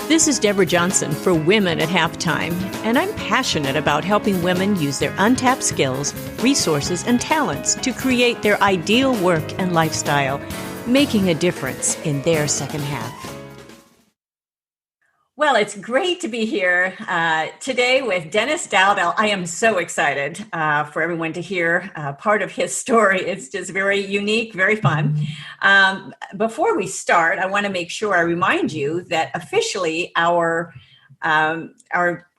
This is Deborah Johnson for Women at Halftime, and I'm passionate about helping women use their untapped skills, resources, and talents to create their ideal work and lifestyle, making a difference in their second half. Well, it's great to be here today with Dennis Dowdell. I am so excited for everyone to hear part of his story. It's just very unique, very fun. Before we start, I want to make sure I remind you that officially our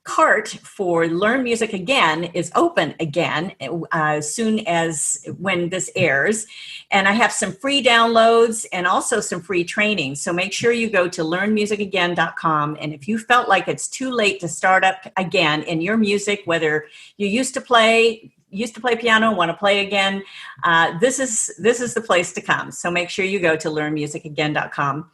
cart for Learn Music Again is open again as soon as when this airs. And I have some free downloads and also some free training. So make sure you go to learnmusicagain.com. And if you felt like it's too late to start up again in your music, whether you used to play piano, want to play again, this is the place to come. So make sure you go to learnmusicagain.com.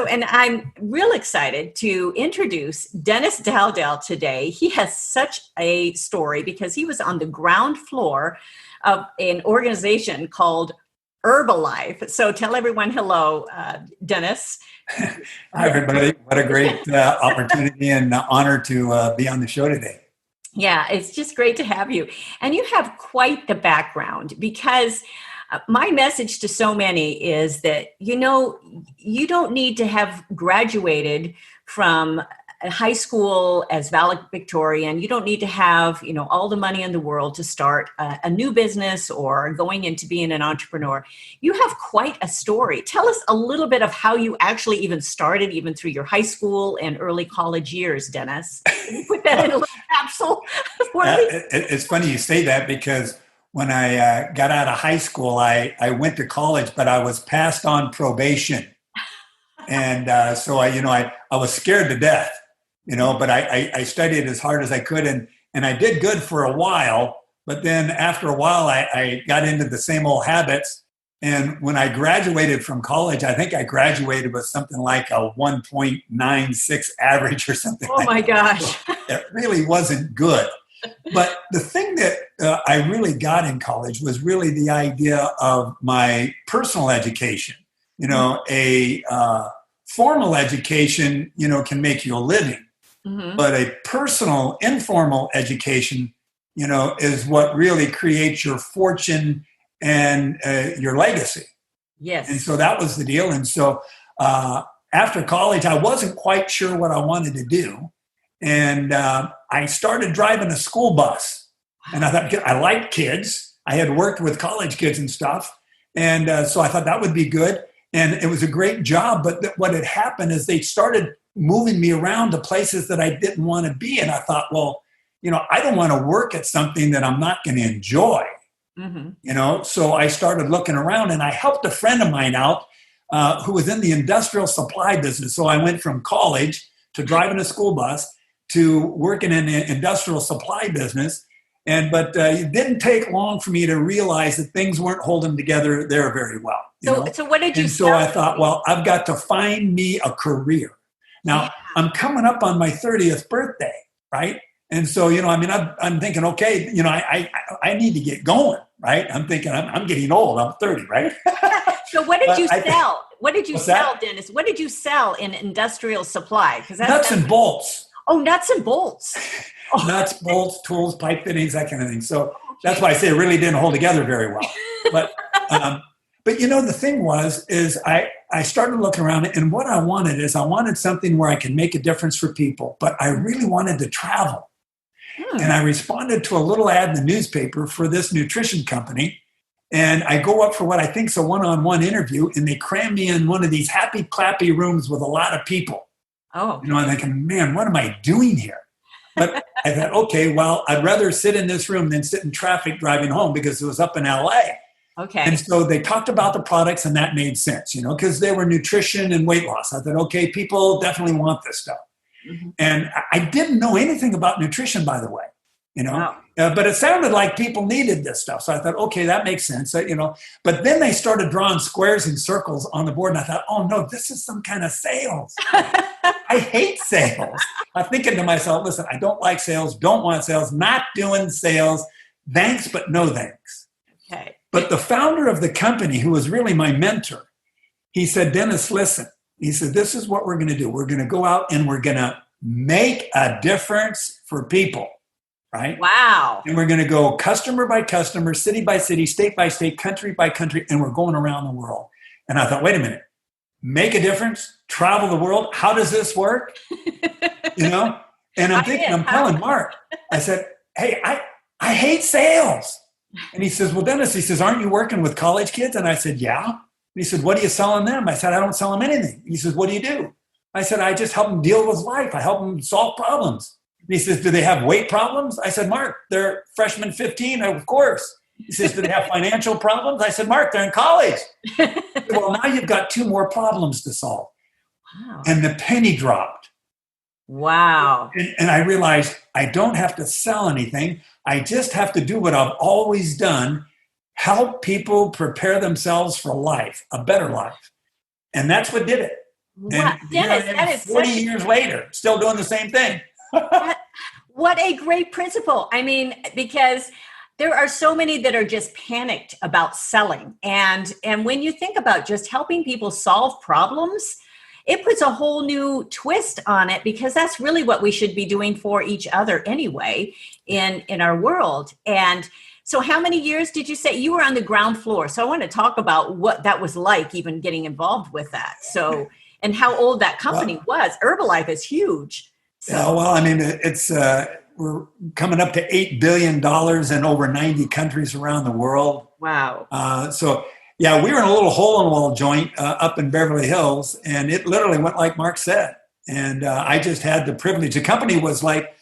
And I'm real excited to introduce Dennis Dowdell today. He has such a story because he was on the ground floor of an organization called Herbalife. So tell everyone hello, Dennis. Hi, everybody. What a great opportunity and honor to be on the show today. Yeah, it's just great to have you. And you have quite the background because my message to so many is that, you don't need to have graduated from high school as valedictorian. You don't need to have, all the money in the world to start a new business or going into being an entrepreneur. You have quite a story. Tell us a little bit of how you actually even started, even through your high school and early college years, Dennis. Can you put that in a little capsule? It's funny you say that because when I got out of high school, I went to college, but I was passed on probation. And so I was scared to death, but I studied as hard as I could. And I did good for a while. But then after a while, I got into the same old habits. And when I graduated from college, I think I graduated with something like a 1.96 average or something. Oh, my gosh. It really wasn't good. But the thing that I really got in college was really the idea of my personal education. A formal education, can make you a living. Mm-hmm. But a personal, informal education, is what really creates your fortune and your legacy. Yes. And so that was the deal. And so after college, I wasn't quite sure what I wanted to do. And I started driving a school bus. And I thought, I liked kids. I had worked with college kids and stuff. And so I thought that would be good. And it was a great job. But what had happened is they started moving me around to places that I didn't want to be. And I thought, well, I don't want to work at something that I'm not going to enjoy. Mm-hmm. So I started looking around and I helped a friend of mine out who was in the industrial supply business. So I went from college to driving a school bus to working in the industrial supply business. But it didn't take long for me to realize that things weren't holding together there very well. So what did you And so I thought, well, I've got to find me a career. Now, I'm coming up on my 30th birthday, right? And so, I'm thinking, okay, I need to get going, right? I'm thinking I'm getting old. I'm 30, right? So what did you sell? What did you sell, that? Dennis? What did you sell in industrial supply? Nuts and bolts. Oh, nuts and bolts. Oh. Nuts, bolts, tools, pipe fittings, that kind of thing. So that's why I say it really didn't hold together very well. But the thing is I started looking around, and what I wanted something where I could make a difference for people, but I really wanted to travel. And I responded to a little ad in the newspaper for this nutrition company. And I go up for what I think is a one-on-one interview, and they cram me in one of these happy, clappy rooms with a lot of people. Oh, I'm thinking, man, what am I doing here? But I thought, okay, well, I'd rather sit in this room than sit in traffic driving home because it was up in LA. Okay. And so they talked about the products, and that made sense, because they were nutrition and weight loss. I thought, okay, people definitely want this stuff. Mm-hmm. And I didn't know anything about nutrition, by the way, Wow. But it sounded like people needed this stuff. So I thought, okay, that makes sense. But then they started drawing squares and circles on the board. And I thought, oh no, this is some kind of sales. I hate sales. I'm thinking to myself, listen, I don't like sales, don't want sales, not doing sales. Thanks, but no thanks. Okay. But the founder of the company, who was really my mentor, he said, Dennis, listen, He said, this is what we're going to do. We're going to go out and we're going to make a difference for people, right? Wow. And we're going to go customer by customer, city by city, state by state, country by country, and we're going around the world. And I thought, wait a minute, make a difference, travel the world. How does this work? You know? And I'm thinking, I'm telling Mark, I said, hey, I hate sales. And he says, well, Dennis, he says, aren't you working with college kids? And I said, yeah. And he said, what are you selling them? I said, I don't sell them anything. He says, what do you do? I said, I just help them deal with life. I help them solve problems. And he says, do they have weight problems? I said, Mark, they're freshmen 15, of course. He says, do they have financial problems? I said, Mark, they're in college. Said, well, now you've got 2 more problems to solve. Wow. And the penny dropped. Wow. And I realized I don't have to sell anything. I just have to do what I've always done, help people prepare themselves for life, a better life. And that's what did it. Wow. And Dennis, that is 40 years later, still doing the same thing. What a great principle. I mean, because there are so many that are just panicked about selling. And when you think about just helping people solve problems, it puts a whole new twist on it, because that's really what we should be doing for each other anyway in our world. And so how many years did you say you were on the ground floor? So I want to talk about what that was like, even getting involved with that. So, and how old that company was. Herbalife is huge. So. Yeah, well, I mean, it's we're coming up to $8 billion in over 90 countries around the world. Wow. So yeah, we were in a little hole-in-the-wall joint up in Beverly Hills, and it literally went like Mark said. And I just had the privilege. The company was like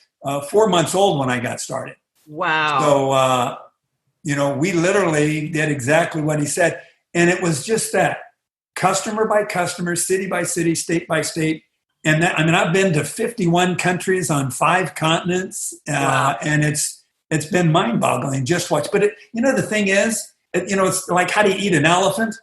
4 months old when I got started. Wow. So, we literally did exactly what he said. And it was just that, customer by customer, city by city, state by state. And that, I mean, I've been to 51 countries on 5 continents, wow. And it's been mind-boggling just watch. But the thing is, it's like, how do you eat an elephant?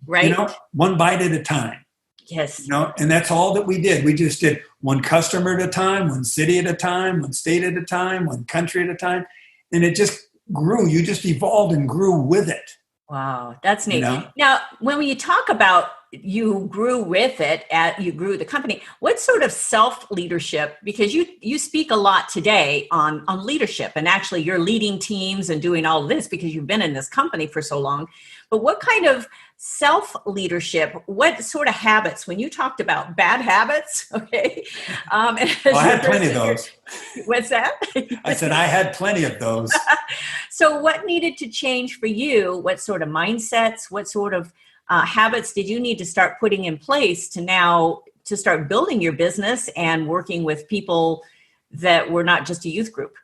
Right. One bite at a time. Yes. And that's all that we did. We just did one customer at a time, one city at a time, one state at a time, one country at a time. And it just grew. You just evolved and grew with it. Wow. That's neat. Now, when you talk about you grew with it, you grew the company, what sort of self-leadership, because you speak a lot today on leadership, and actually you're leading teams and doing all of this because you've been in this company for so long, but what kind of self-leadership, what sort of habits, when you talked about bad habits, okay? I had plenty of those. What's that? I said I had plenty of those. So what needed to change for you? What sort of mindsets, what sort of habits did you need to start putting in place to start building your business and working with people that were not just a youth group?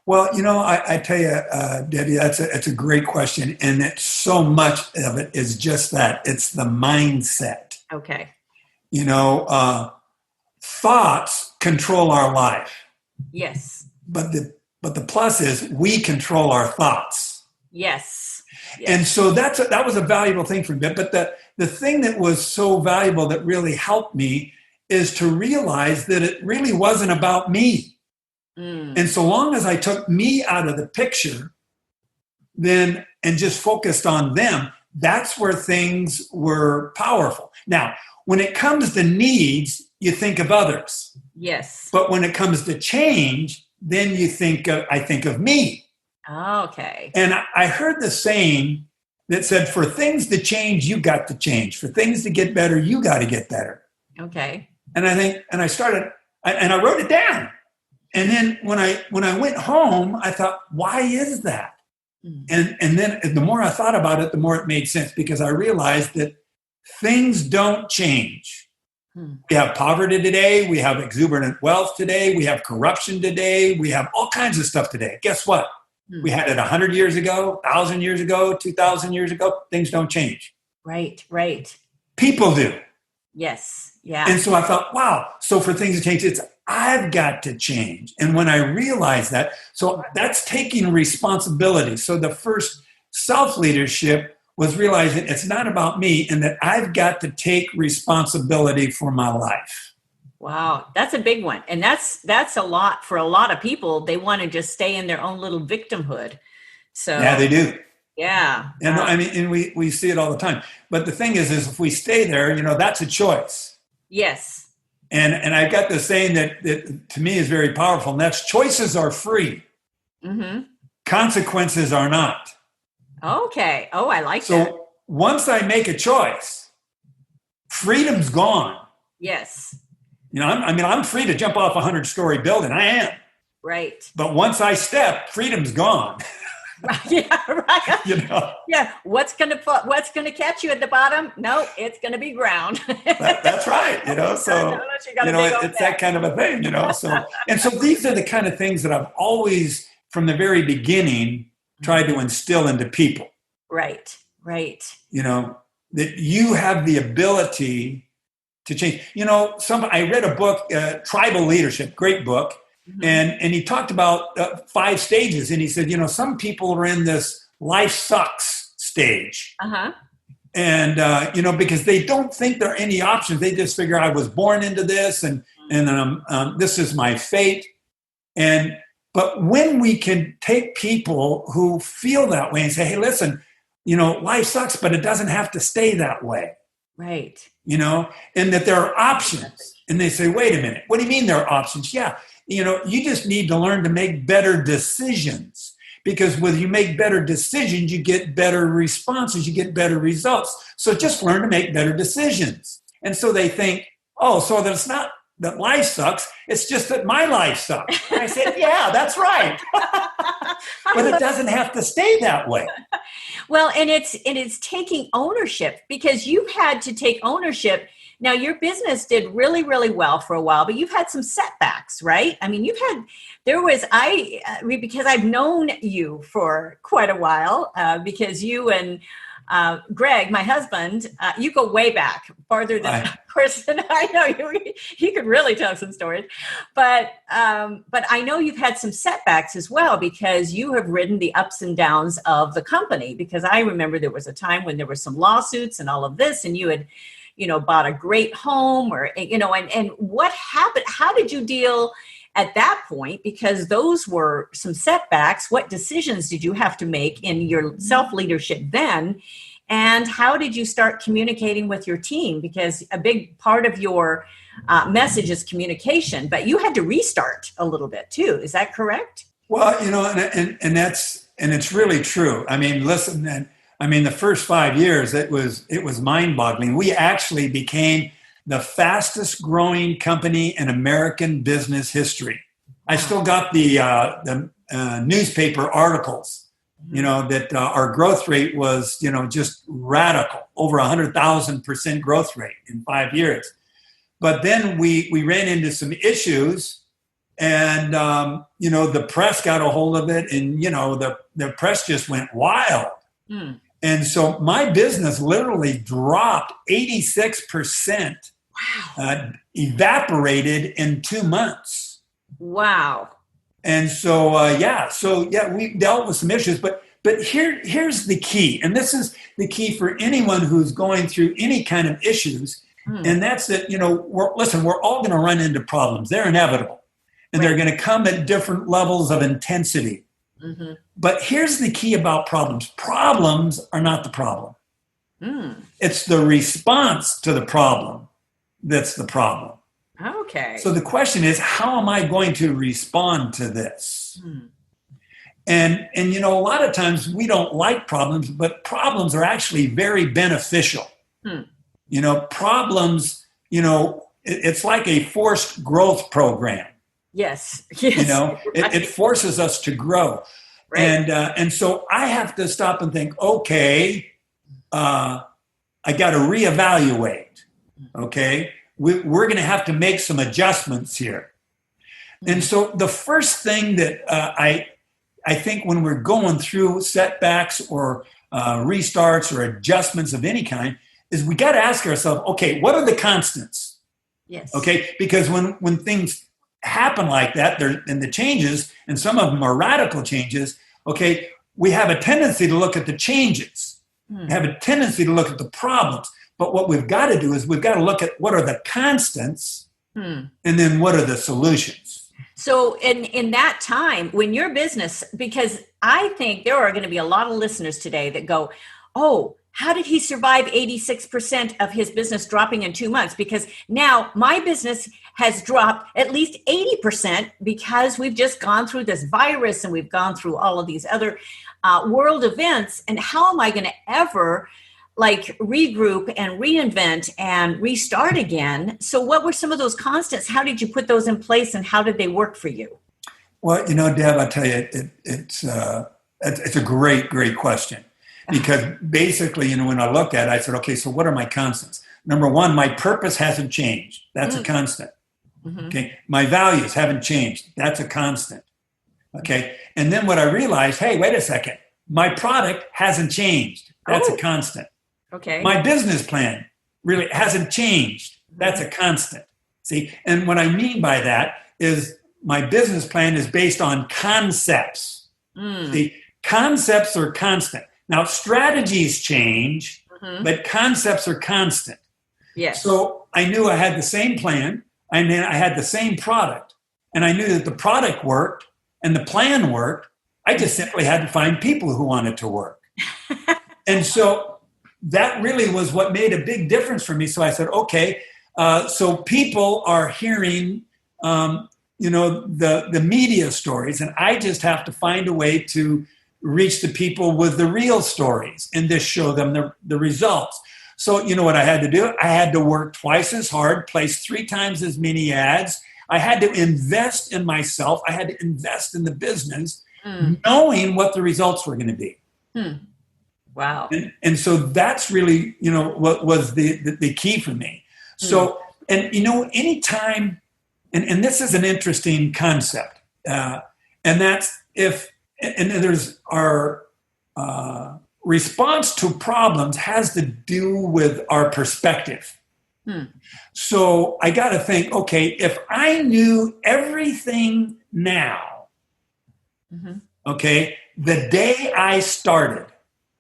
Well, I tell you, Debbie, it's a great question. And so much of it is just that. It's the mindset. Okay. Thoughts control our life. Yes. But the plus is we control our thoughts. Yes. Yes. And so that was a valuable thing for me. But the thing that was so valuable that really helped me is to realize that it really wasn't about me. And so long as I took me out of the picture, and just focused on them, that's where things were powerful. Now, when it comes to needs, you think of others. Yes. But when it comes to change, then I think of me. Okay. And I heard the saying that said, for things to change, you got to change. For things to get better, you got to get better. Okay. And I wrote it down. And then when I went home, I thought, why is that? And then the more I thought about it, the more it made sense, because I realized that things don't change. We have poverty today. We have exuberant wealth today. We have corruption today. We have all kinds of stuff today. Guess what? We had it 100 years ago, 1,000 years ago, 2,000 years ago. Things don't change. Right, right. People do. Yes, yeah. And so I thought, wow, so for things to change, I've got to change. And when I realized that, so that's taking responsibility. So the first self-leadership was realizing it's not about me, and that I've got to take responsibility for my life. Wow, that's a big one. And that's a lot for a lot of people. They want to just stay in their own little victimhood. So yeah, they do. Yeah. And I mean, and we see it all the time. But the thing is if we stay there, that's a choice. Yes. And I've got this saying that to me is very powerful, and that's choices are free. Mm-hmm. Consequences are not. Okay. Oh, I like that. So once I make a choice, freedom's gone. Yes. I'm free to jump off a 100-story building. I am. Right. But once I step, freedom's gone. Yeah, right. Yeah. What's gonna catch you at the bottom? No, it's gonna be ground. That's right. So it's that kind of a thing. So these are the kind of things that I've always, from the very beginning, tried to instill into people. Right. Right. That you have the ability to change. I read a book, Tribal Leadership, great book. Mm-hmm. And he talked about 5 stages. And he said, some people are in this life sucks stage. Uh-huh. And, because they don't think there are any options. They just figure I was born into this and this is my fate. But when we can take people who feel that way and say, hey, listen, life sucks, but it doesn't have to stay that way. Right. And that there are options. And they say, wait a minute, what do you mean there are options? Yeah. You just need to learn to make better decisions, because when you make better decisions, you get better responses, you get better results. So just learn to make better decisions. And so they think, oh, so that it's not that life sucks, it's just that my life sucks. And I said, yeah, that's right. But it doesn't have to stay that way. Well, and it's taking ownership, because you've had to take ownership. Now, your business did really, really well for a while, but you've had some setbacks, right? I mean, because I've known you for quite a while, because you and Greg, my husband, you go way back, farther than person. I know he could really tell some stories, but I know you've had some setbacks as well, because you have ridden the ups and downs of the company. Because I remember there was a time when there were some lawsuits and all of this, and you had bought a great home, or, and what happened? How did you deal at that point? Because those were some setbacks. What decisions did you have to make in your self-leadership then? And how did you start communicating with your team? Because a big part of your message is communication, but you had to restart a little bit too. Is that correct? Well, and it's really true. I mean, listen, the first 5 years, it was mind-boggling. We actually became the fastest growing company in American business history. I still got the newspaper articles, that our growth rate was, just radical, over 100,000% growth rate in 5 years. But then we ran into some issues, and, the press got a hold of it, and, the press just went wild. Mm. And so my business literally dropped 86%, wow. Evaporated in 2 months. Wow. And so, we dealt with some issues, but here's the key. And this is the key for anyone who's going through any kind of issues. And that's that, we're all going to run into problems. They're inevitable, and they're going to come at different levels of intensity. Mm-hmm. But here's the key about problems. Problems are not the problem. It's the response to the problem that's the problem. Okay. So the question is, how am I going to respond to this? And a lot of times we don't like problems, but problems are actually very beneficial. Problems, it's like a forced growth program. Yes. It forces us to grow. Right. And so I have to stop and think, okay, I got to reevaluate. Okay. We're going to have to make some adjustments here. And so the first thing that I think when we're going through setbacks or restarts or adjustments of any kind is we got to ask ourselves, okay, what are the constants? Yes. Okay. Because when things happen like that, and the changes, and some of them are radical changes, okay, we have a tendency to look at the changes. We have a tendency to look at the problems. But what we've got to do is we've got to look at what are the constants, and then what are the solutions. So in that time when your business, because I think there are going to be a lot of listeners today that go, oh, how did he survive 86% of his business dropping in 2 months? Because now my business has dropped at least 80% because we've just gone through this virus and we've gone through all of these other world events. And how am I going to ever like regroup and reinvent and restart again? So what were some of those constants? How did you put those in place and how did they work for you? Well, Deb, I tell you, it's a great question, because basically, when I looked at it, I said, okay, so what are my constants? Number one, my purpose hasn't changed. That's a constant. Mm-hmm. Okay. My values haven't changed. That's a constant. Okay. And then what I realized, hey, wait a second, my product hasn't changed. That's a constant. Okay. My business plan really hasn't changed. That's a constant. See, and what I mean by that is my business plan is based on concepts. See, concepts are constant. Now, strategies change, but concepts are constant. Yes. So I knew I had the same plan. I mean, I had the same product, and I knew that the product worked and the plan worked. I just simply had to find people who wanted to work. And so that really was what made a big difference for me. So I said, okay, so people are hearing, the media stories, and I just have to find a way to reach the people with the real stories and just show them the results. So you know what I had to do? I had to work twice as hard, place 3 times as many ads. I had to invest in myself. I had to invest in the business, knowing what the results were going to be. Wow. And so that's really, what was the key for me. So, and anytime, and this is an interesting concept, and that's and there's our response to problems has to do with our perspective. So I got to think, okay, if I knew everything now, okay, the day I started,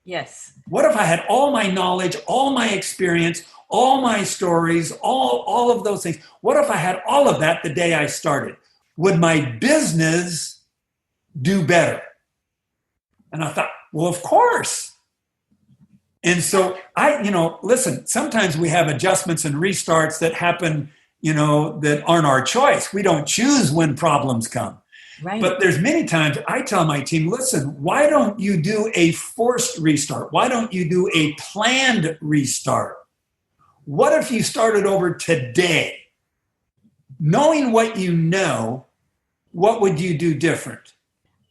yes. what if I had all my knowledge, all my experience, all my stories, all of those things? What if I had all of that the day I started? Would my business do better? And I thought, well, of course. And so listen, sometimes we have adjustments and restarts that happen, that aren't our choice. We don't choose when problems come. Right. But there's many times I tell my team, listen, why don't you do a forced restart? Why don't you do a planned restart? What if you started over today? Knowing what you know, what would you do different?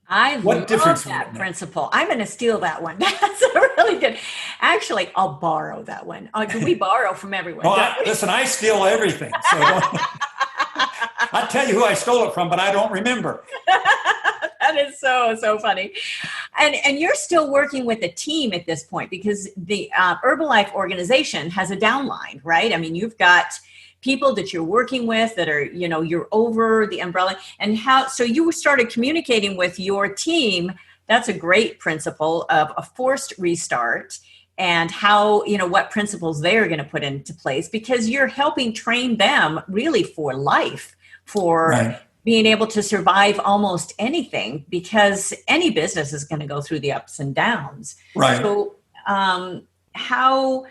I love that principle. I'm going to steal that one. That's a really good. Actually, I'll borrow that one. We borrow from everyone. Listen, I steal everything. So I'll tell you who I stole it from, but I don't remember. That is so funny. And you're still working with a team at this point, because the Herbalife organization has a downline, right? I mean, you've got people that you're working with that are, you're over the umbrella. And so you started communicating with your team. That's a great principle of a forced restart, and how, what principles they're going to put into place, because you're helping train them really for life, for being able to survive almost anything, because any business is going to go through the ups and downs. Right. So how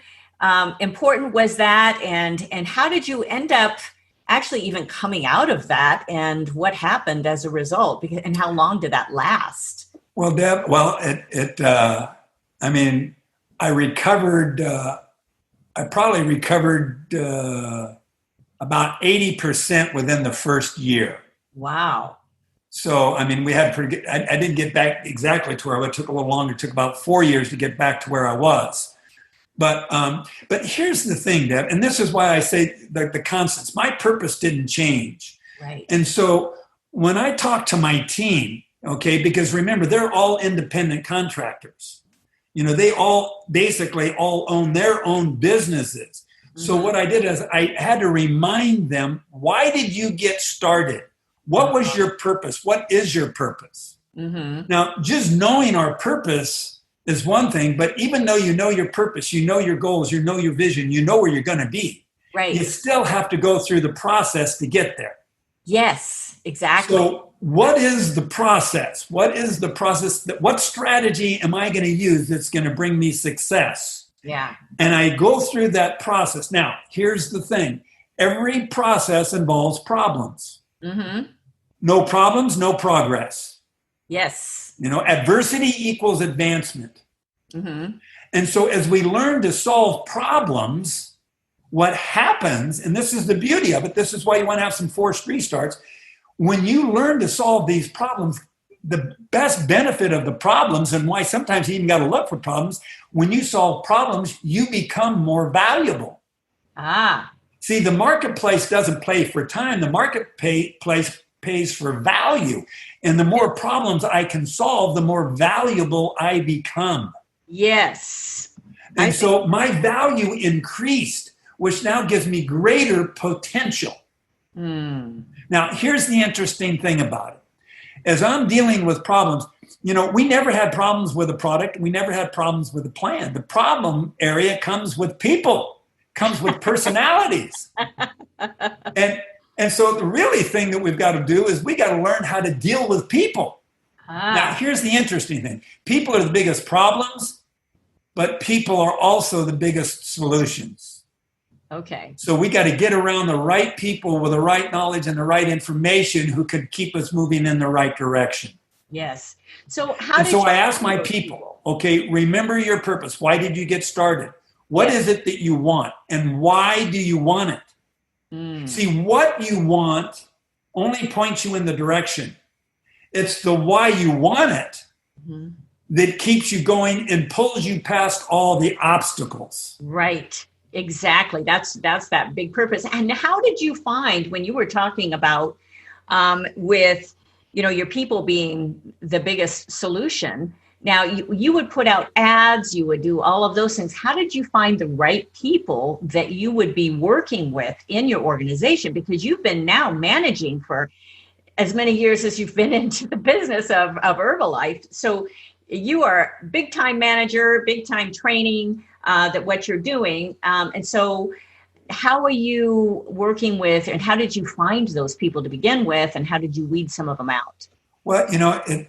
important was that? And how did you end up actually even coming out of that, and what happened as a result? And how long did that last? Well, Deb, I recovered, I probably recovered about 80% within the first year. Wow. So, we had pretty good, I didn't get back exactly to where it took a little longer. It took about 4 years to get back to where I was. But here's the thing, Deb, and this is why I say the constants. My purpose didn't change. Right. And so when I talk to my team, okay, because remember, they're all independent contractors. They all basically all own their own businesses. So what I did is I had to remind them, why did you get started? What was your purpose? What is your purpose? Now, just knowing our purpose is one thing, but even though you know your purpose, you know your goals, you know your vision, you know where you're going to be, right, you still have to go through the process to get there. Yes, exactly. So what is the process? What is the process? What strategy am I going to use that's going to bring me success? Yeah. And I go through that process. Now, here's the thing. Every process involves problems. Mm-hmm. No problems, no progress. Yes. Adversity equals advancement. Mm-hmm. And so as we learn to solve problems, what happens, and this is the beauty of it, this is why you want to have some forced restarts. When you learn to solve these problems, the best benefit of the problems, and why sometimes you even got to look for problems, when you solve problems, you become more valuable. Ah. See, the marketplace doesn't pay for time. The marketplace pays for value. And the more problems I can solve, the more valuable I become. Yes. And so my value increased, which now gives me greater potential. Now, here's the interesting thing about it. As I'm dealing with problems, we never had problems with a product. We never had problems with a plan. The problem area comes with people, comes with personalities. And so the really thing that we've got to do is we got to learn how to deal with people. Now, here's the interesting thing. People are the biggest problems, but people are also the biggest solutions. Okay. So we got to get around the right people with the right knowledge and the right information who could keep us moving in the right direction. Yes. So I ask my people, okay, remember your purpose. Why did you get started? What is it that you want? And why do you want it? See, what you want only points you in the direction. It's the why you want it that keeps you going and pulls you past all the obstacles. Right. Exactly. That's that big purpose. And how did you find, when you were talking about with your people being the biggest solution, now you would put out ads, you would do all of those things. How did you find the right people that you would be working with in your organization? Because you've been now managing for as many years as you've been into the business of Herbalife. So you are big time manager, big time training, that what you're doing. And so how are you working with, and how did you find those people to begin with, and how did you weed some of them out? Well,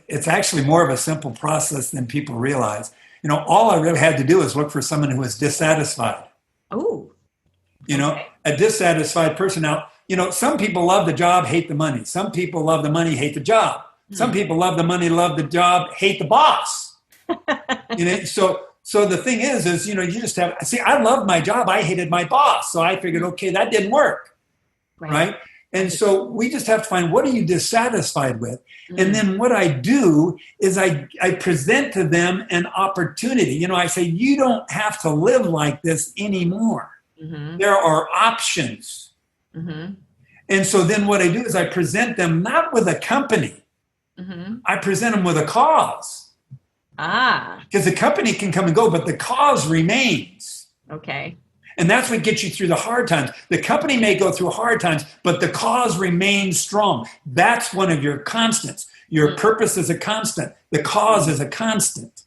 it's actually more of a simple process than people realize. All I really had to do is look for someone who was dissatisfied. Oh, a dissatisfied person. Now, some people love the job, hate the money. Some people love the money, hate the job. Some people love the money, love the job, hate the boss. So the thing is, you just have, I love my job. I hated my boss. So I figured, okay, that didn't work. Right. And so we just have to find, what are you dissatisfied with? And then what I do is I present to them an opportunity. I say, you don't have to live like this anymore. There are options. And so then what I do is I present them not with a company. I present them with a cause. Because the company can come and go, but the cause remains. Okay. And that's what gets you through the hard times. The company may go through hard times, but the cause remains strong. That's one of your constants. Your purpose is a constant. The cause is a constant.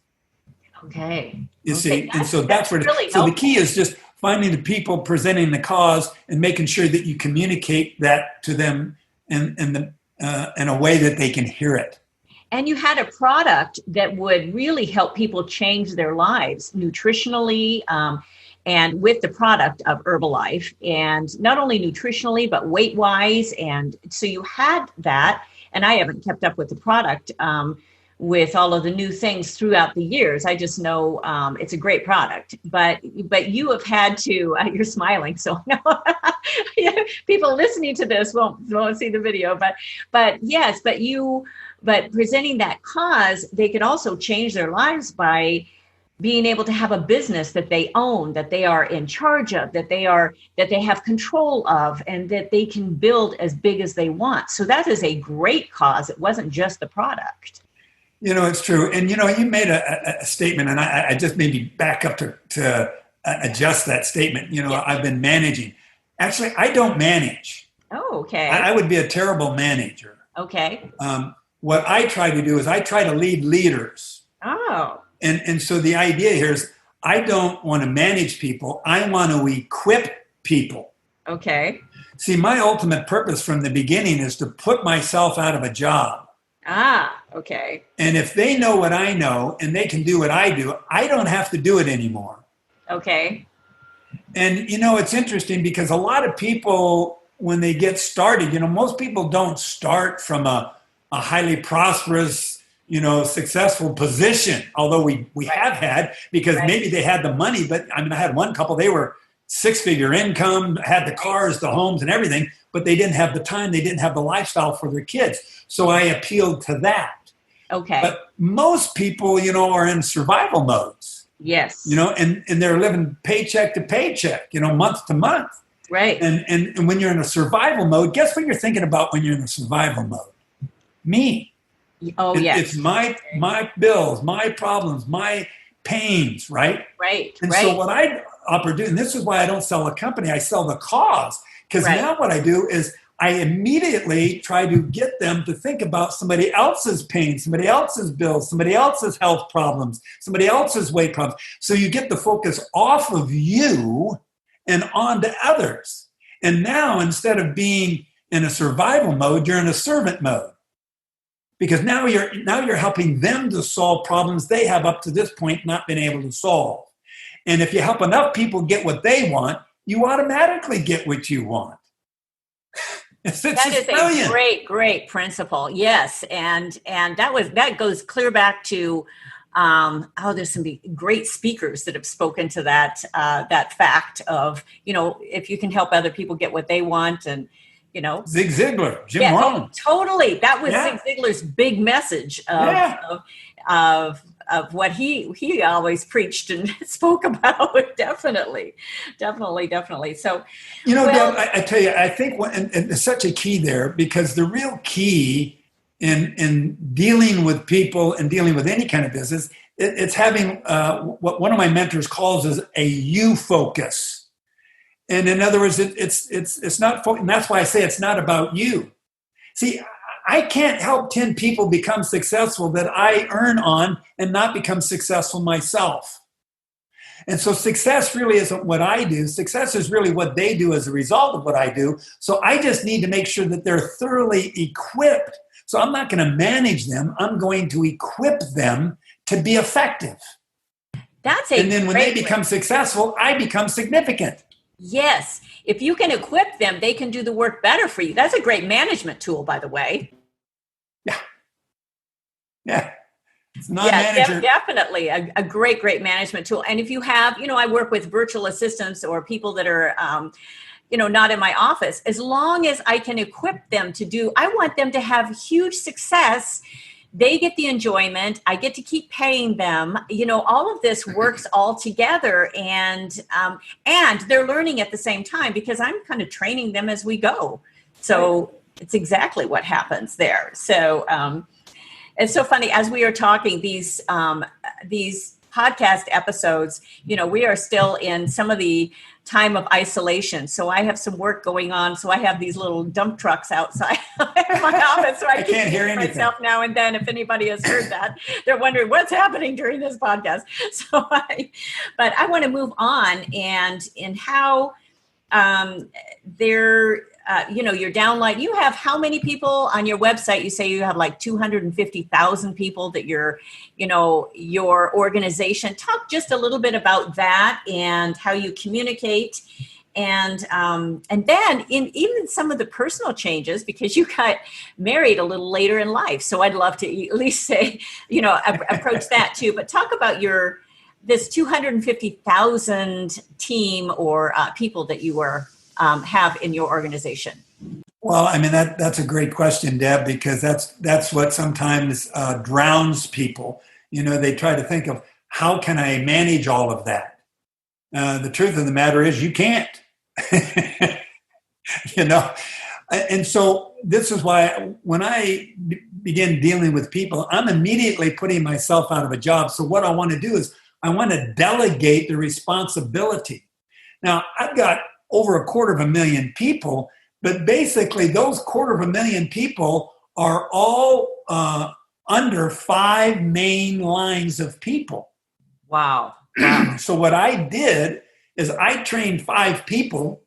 Okay. You see, and so that's where. Really so the key is just finding the people, presenting the cause, and making sure that you communicate that to them in a way that they can hear it. And you had a product that would really help people change their lives nutritionally, and with the product of Herbalife, and not only nutritionally, but weight-wise. And so you had that, and I haven't kept up with the product with all of the new things throughout the years. I just know it's a great product, but you have had to, you're smiling, so no, people listening to this won't see the video, but yes, but presenting that cause, they could also change their lives by being able to have a business that they own, that they are in charge of, that they have control of, and that they can build as big as they want. So that is a great cause. It wasn't just the product. It's true. And, you made a statement, and I just maybe back up to adjust that statement. Yes. I've been managing. Actually, I don't manage. Oh, okay. I would be a terrible manager. Okay. What I try to do is I try to lead leaders. Oh. And so the idea here is I don't want to manage people. I want to equip people. Okay. See, my ultimate purpose from the beginning is to put myself out of a job. Ah, okay. And if they know what I know and they can do what I do, I don't have to do it anymore. Okay. And, it's interesting because a lot of people, when they get started, most people don't start from a highly prosperous, successful position, although we Right. have had, because Right. maybe they had the money. But I mean, I had one couple, they were six-figure income, had the cars, the homes, and everything, but they didn't have the time, they didn't have the lifestyle for their kids. So I appealed to that. Okay. But most people, are in survival modes. Yes. And they're living paycheck to paycheck, month to month. Right. And when you're in a survival mode, guess what you're thinking about when you're in a survival mode? Me. Oh, yes. It's my bills, my problems, my pains, right? Right. And right. so what I offer to do, and this is why I don't sell a company, I sell the cause. Because Right. now what I do is I immediately try to get them to think about somebody else's pain, somebody else's bills, somebody else's health problems, somebody else's weight problems. So you get the focus off of you and on to others. And now instead of being in a survival mode, you're in a servant mode. Because now you're helping them to solve problems they have up to this point not been able to solve. And if you help enough people get what they want, you automatically get what you want. That is brilliant. A great principle. Yes, and that goes clear back to there's some great speakers that have spoken to that fact of if you can help other people get what they want, and Zig Ziglar, Jim Rohn. Totally, that was Zig Ziglar's big message of what he always preached and spoke about. Definitely. So, Deb, I tell you, I think and it's such a key there, because the real key in dealing with people and dealing with any kind of business, it's having what one of my mentors calls as a you focus. And in other words, it's not, and that's why I say it's not about you. See, I can't help 10 people become successful that I earn on and not become successful myself. And so success really isn't what I do. Success is really what they do as a result of what I do. So I just need to make sure that they're thoroughly equipped. So I'm not going to manage them. I'm going to equip them to be effective. And then when they become successful, I become significant. Yes. If you can equip them, they can do the work better for you. That's a great management tool, by the way. Yeah. It's non-manager. Definitely a great management tool. And if you have, I work with virtual assistants or people that are, not in my office. As long as I can equip them I want them to have huge success. They get the enjoyment. I get to keep paying them. All of this works all together, and they're learning at the same time because I'm kind of training them as we go. So it's exactly what happens there. So it's so funny as we are talking these podcast episodes. We are still in some of the time of isolation. So I have some work going on. So I have these little dump trucks outside my office. So I can't hear anything. Myself now and then. If anybody has heard that, they're wondering what's happening during this podcast. But I want to move on and in how your downline, you have how many people on your website? You say you have like 250,000 people that your organization. Talk just a little bit about that and how you communicate, and then in even some of the personal changes, because you got married a little later in life. So I'd love to at least say, approach that too. But talk about this 250,000 team or people that you have in your organization. Well, I mean, that's a great question, Deb, because that's what sometimes drowns people. They try to think of how can I manage all of that? The truth of the matter is you can't, And so this is why when I begin dealing with people, I'm immediately putting myself out of a job. So what I want to do is I want to delegate the responsibility. Now, I've got over 250,000 people, but basically those 250,000 people are all under 5 main lines of people. Wow. So what I did is I trained 5 people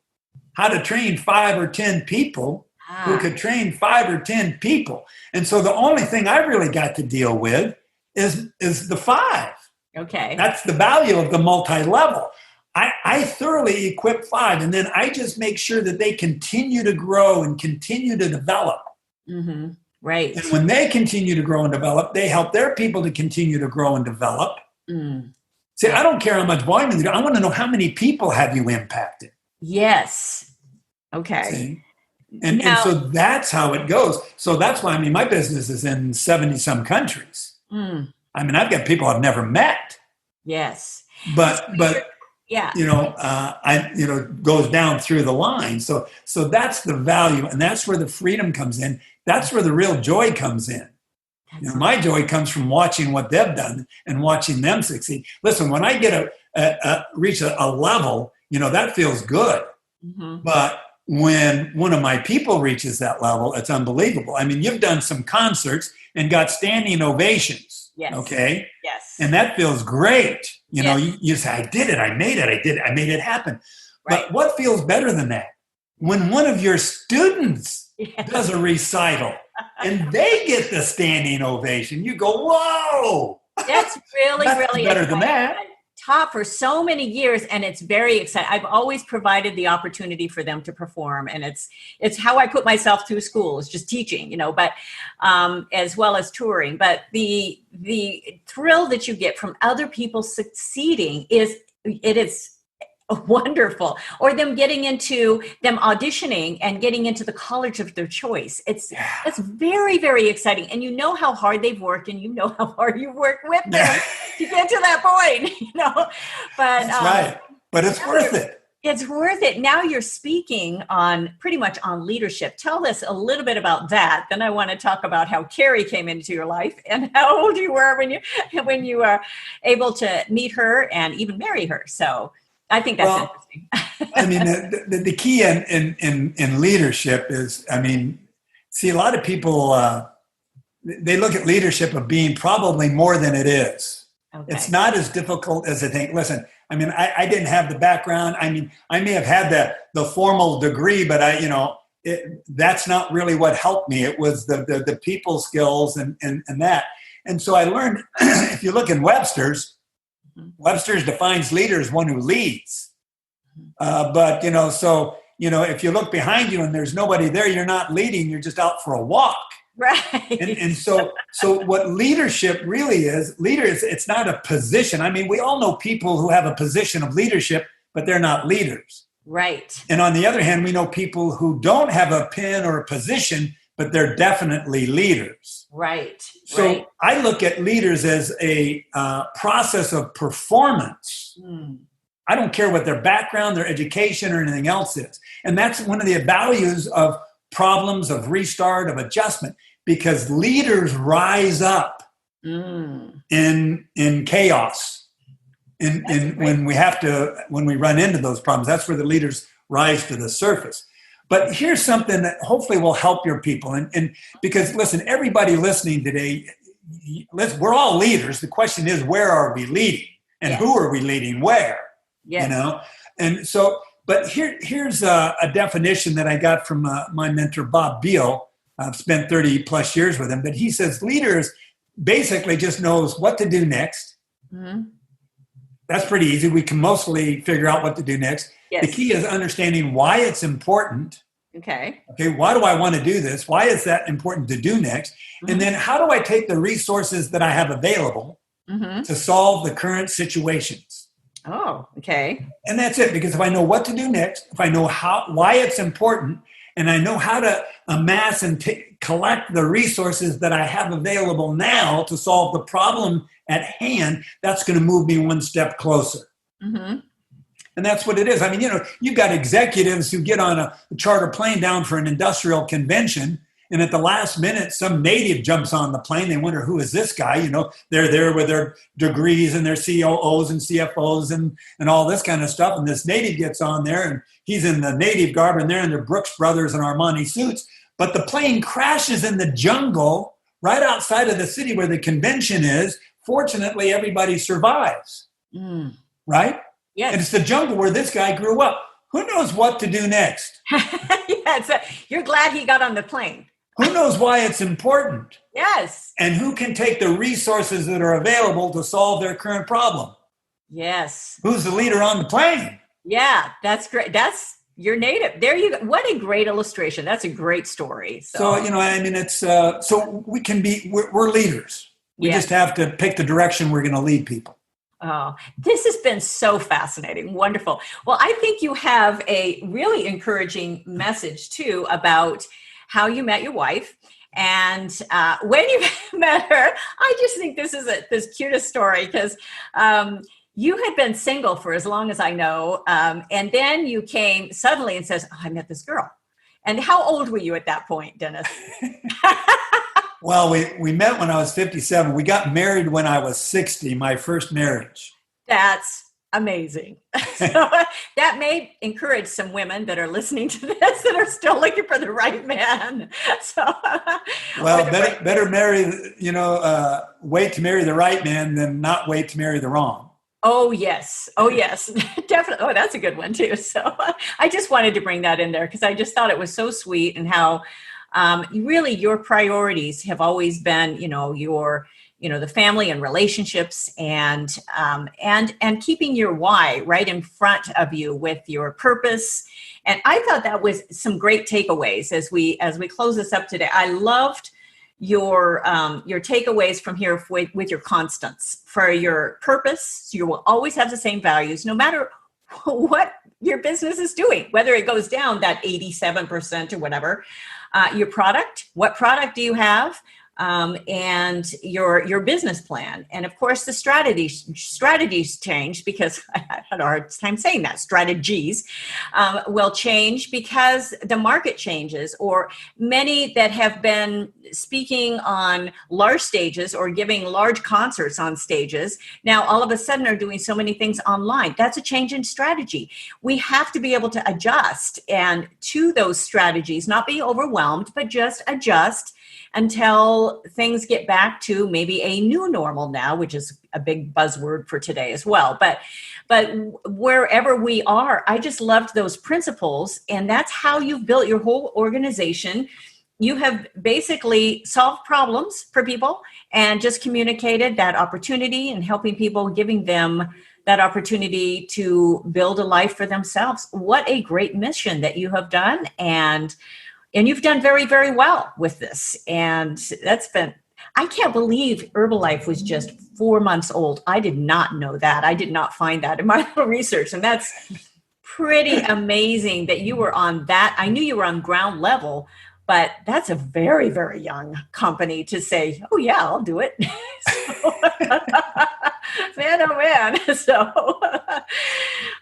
how to train 5 or 10 people who could train 5 or 10 people. And so the only thing I really got to deal with is the 5. Okay. That's the value of the multi-level. I thoroughly equip 5, and then I just make sure that they continue to grow and continue to develop. Mm-hmm. Right. And when they continue to grow and develop, they help their people to continue to grow and develop. See, I don't care how much volume you do. I want to know how many people have you impacted. Yes. Okay. See? And so that's how it goes. So that's why, my business is in 70 some countries. I've got people I've never met. Yes. But yeah. Goes down through the line. So that's the value, and that's where the freedom comes in. That's where the real joy comes in. My joy comes from watching what they've done and watching them succeed. Listen, when I get reach a level, that feels good. Mm-hmm. But when one of my people reaches that level, it's unbelievable. You've done some concerts and got standing ovations. Yes. Okay. Yes. And that feels great. Yes. You say, I did it. I made it. I made it happen. Right. But what feels better than that? When one of your students does a recital and they get the standing ovation, you go, whoa. That's really better than that. Taught for so many years, and it's very exciting. I've always provided the opportunity for them to perform, and it's how I put myself through school, is just teaching, but as well as touring. But the thrill that you get from other people succeeding is wonderful. Or them auditioning and getting into the college of their choice. It's very, very exciting. And how hard they've worked, and how hard you work with them to get to that point, But that's right. But it's worth it. It's worth it. Now you're speaking pretty much on leadership. Tell us a little bit about that. Then I want to talk about how Carrie came into your life and how old you were when you were able to meet her and even marry her. So I think that's interesting. The key in leadership is, see, a lot of people, they look at leadership of being probably more than it is. Okay. It's not as difficult as they think. Listen, I didn't have the background. I may have had the formal degree, but that's not really what helped me. It was the people skills and that. And so I learned, if you look in Webster's defines leader as one who leads. But if you look behind you and there's nobody there, you're not leading, you're just out for a walk. Right. And so what leadership really is, it's not a position. We all know people who have a position of leadership, but they're not leaders. Right. And on the other hand, we know people who don't have a pin or a position, but they're definitely leaders. Right. So I look at leaders as a process of performance. I don't care what their background, their education, or anything else is. And that's one of the values of problems, of restart, of adjustment, because leaders rise up in chaos. When we run into those problems, that's where the leaders rise to the surface. But here's something that hopefully will help your people. And because, listen, everybody listening today, we're all leaders. The question is, where are we leading? And who are we leading where? Yes. And so, but here's a definition that I got from my mentor, Bob Beal. I've spent 30 plus years with him. But he says leaders basically just knows what to do next. Mm-hmm. That's pretty easy. We can mostly figure out what to do next. Yes. The key is understanding why it's important. Okay, why do I want to do this? Why is that important to do next? Mm-hmm. And then how do I take the resources that I have available to solve the current situations? Oh, okay. And that's it. Because if I know what to do next, if I know why it's important, and I know how to amass and collect the resources that I have available now to solve the problem at hand, that's going to move me one step closer. Mm-hmm. And that's what it is. You've got executives who get on a charter plane down for an industrial convention, and at the last minute, some native jumps on the plane. They wonder, who is this guy? They're there with their degrees and their COOs and CFOs and all this kind of stuff. And this native gets on there, and he's in the native garb, and they're in their Brooks Brothers and Armani suits. But the plane crashes in the jungle right outside of the city where the convention is. Fortunately, everybody survives. Right? Yes. And it's the jungle where this guy grew up. Who knows what to do next? Yeah, so you're glad he got on the plane. Who knows why it's important? Yes. And who can take the resources that are available to solve their current problem? Yes. Who's the leader on the plane? Yeah, that's great. That's your native. There you go. What a great illustration. That's a great story. So I mean, it's so we can be. We're leaders. We just have to pick the direction we're going to lead people. Oh, this has been so fascinating. Wonderful. Well, I think you have a really encouraging message too about how you met your wife and when you met her. I just think this is this cutest story because you had been single for as long as I know. And then you came suddenly and says, oh, I met this girl. And how old were you at that point, Dennis? Well, we met when I was 57. We got married when I was 60, my first marriage. That's amazing. So that may encourage some women that are listening to this that are still looking for the right man. So, well, better marry, wait to marry the right man than not wait to marry the wrong. Oh, yes. Definitely. Oh, that's a good one too. So I just wanted to bring that in there because I just thought it was so sweet and how really your priorities have always been, the family and relationships and keeping your why right in front of you with your purpose. And I thought that was some great takeaways as we close this up today. I loved your takeaways from here with your constants for your purpose. You will always have the same values, no matter what your business is doing, whether it goes down that 87% or whatever. Your product, what product do you have? And your business plan. And of course, the strategies change because I had a hard time saying that. Strategies will change because the market changes, or many that have been speaking on large stages or giving large concerts on stages now all of a sudden are doing so many things online. That's a change in strategy. We have to be able to adjust and to those strategies, not be overwhelmed, but just adjust until things get back to maybe a new normal now, which is a big buzzword for today as well. But wherever we are, I just loved those principles. And that's how you've built your whole organization. You have basically solved problems for people and just communicated that opportunity and helping people, giving them that opportunity to build a life for themselves. What a great mission that you have done. And you've done very, very well with this. And I can't believe Herbalife was just 4 months old. I did not know that. I did not find that in my little research. And that's pretty amazing that you were on that. I knew you were on ground level, but that's a very, very young company to say, oh yeah, I'll do it. Man, oh man. So,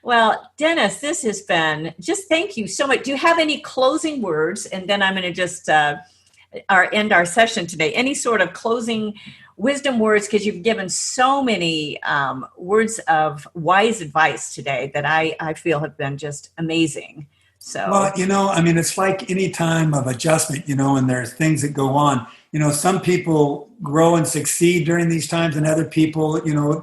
well, Dennis, this has been just, thank you so much. Do you have any closing words? And then I'm going to just end our session today. Any sort of closing wisdom words, because you've given so many words of wise advice today that I feel have been just amazing. So, well, it's like any time of adjustment, and there's things that go on. Some people grow and succeed during these times, and other people,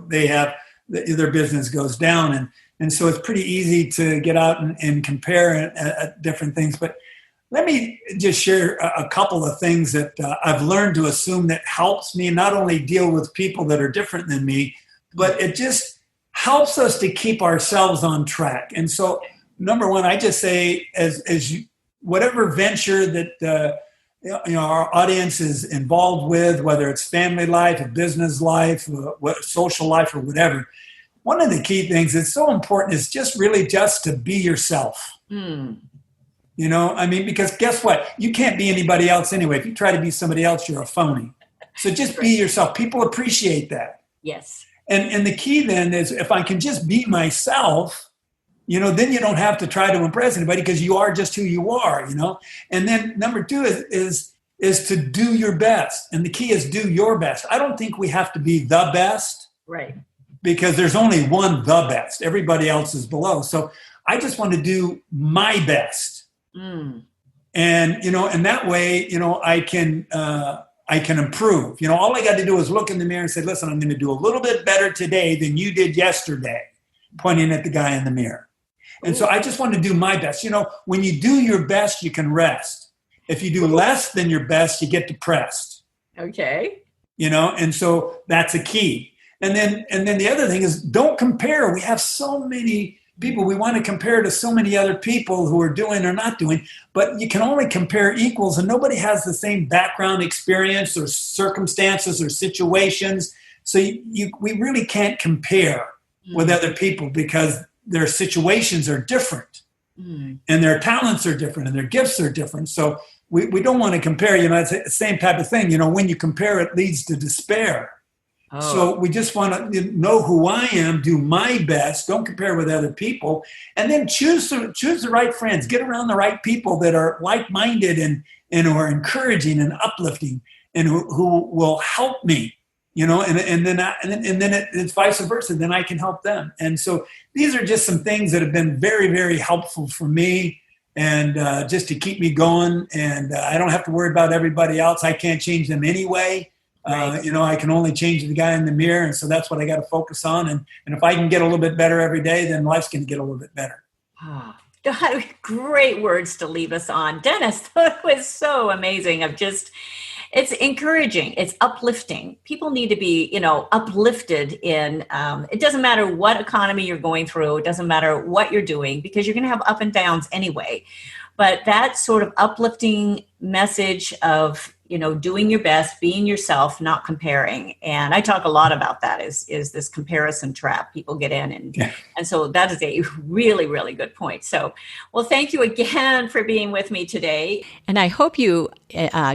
they have their business goes down, and so it's pretty easy to get out and compare different things. But let me just share a couple of things that I've learned to assume that helps me not only deal with people that are different than me, but it just helps us to keep ourselves on track. And so, number one, I just say, as you, whatever venture that our audience is involved with, whether it's family life, a business life, social life, or whatever, one of the key things that's so important is just to be yourself. Because guess what? You can't be anybody else anyway. If you try to be somebody else, you're a phony. So just be yourself. People appreciate that. Yes. And the key then is, if I can just be myself, then you don't have to try to impress anybody because you are just who you are, And then number two is to do your best. And the key is do your best. I don't think we have to be the best. Right. Because there's only one the best. Everybody else is below. So I just want to do my best. And, and that way, I can improve. All I got to do is look in the mirror and say, listen, I'm going to do a little bit better today than you did yesterday, pointing at the guy in the mirror. And so I just want to do my best. When you do your best, you can rest. If you do less than your best, you get depressed. Okay. And so that's a key. And then the other thing is, don't compare. We have so many people we want to compare to so many other people who are doing or not doing, but you can only compare equals, and nobody has the same background experience or circumstances or situations. So we really can't compare with other people because their situations are different and their talents are different and their gifts are different. So we don't want to compare. It's the same type of thing. When you compare, it leads to despair. Oh. So we just want to know who I am, do my best, don't compare with other people, and then choose the right friends. Get around the right people that are like-minded and who are encouraging and uplifting and who will help me, and then it's vice versa. Then I can help them. And so these are just some things that have been very, very helpful for me and just to keep me going. And I don't have to worry about everybody else. I can't change them anyway. Right. I can only change the guy in the mirror. And so that's what I got to focus on. And if I can get a little bit better every day, then life's going to get a little bit better. Oh, God, great words to leave us on. Dennis, that was so amazing. It's encouraging. It's uplifting. People need to be, uplifted in, it doesn't matter what economy you're going through. It doesn't matter what you're doing, because you're going to have up and downs anyway. But that sort of uplifting message of, doing your best, being yourself, not comparing. And I talk a lot about that is this comparison trap people get in. And so that is a really, really good point. So, well, thank you again for being with me today. And I hope you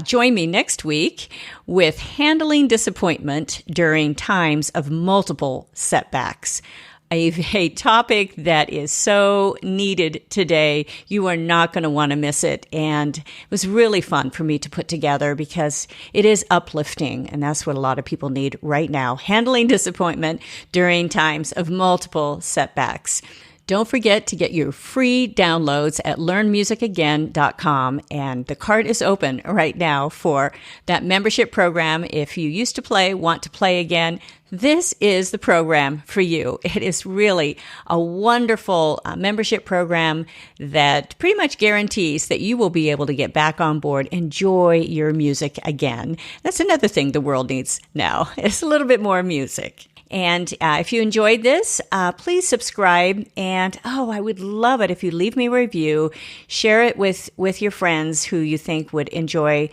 join me next week with handling disappointment during times of multiple setbacks. A topic that is so needed today. You are not going to want to miss it. And it was really fun for me to put together because it is uplifting. And that's what a lot of people need right now. Handling disappointment during times of multiple setbacks. Don't forget to get your free downloads at learnmusicagain.com. And the card is open right now for that membership program. If you used to play, want to play again, this is the program for you. It is really a wonderful membership program that pretty much guarantees that you will be able to get back on board, enjoy your music again. That's another thing the world needs now. It's a little bit more music. And if you enjoyed this, please subscribe. And, I would love it if you leave me a review, share it with your friends who you think would enjoy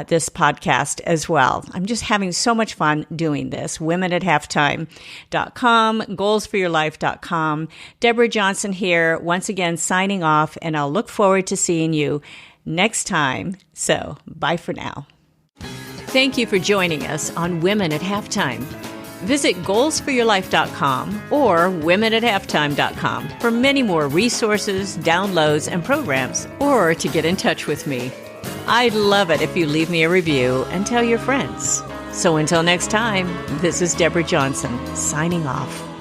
this podcast as well. I'm just having so much fun doing this. WomenAtHalftime.com, GoalsForYourLife.com. Deborah Johnson here, once again signing off, and I'll look forward to seeing you next time. So, bye for now. Thank you for joining us on Women at Halftime. Visit goalsforyourlife.com or womenathalftime.com for many more resources, downloads, and programs, or to get in touch with me. I'd love it if you leave me a review and tell your friends. So until next time, this is Deborah Johnson, signing off.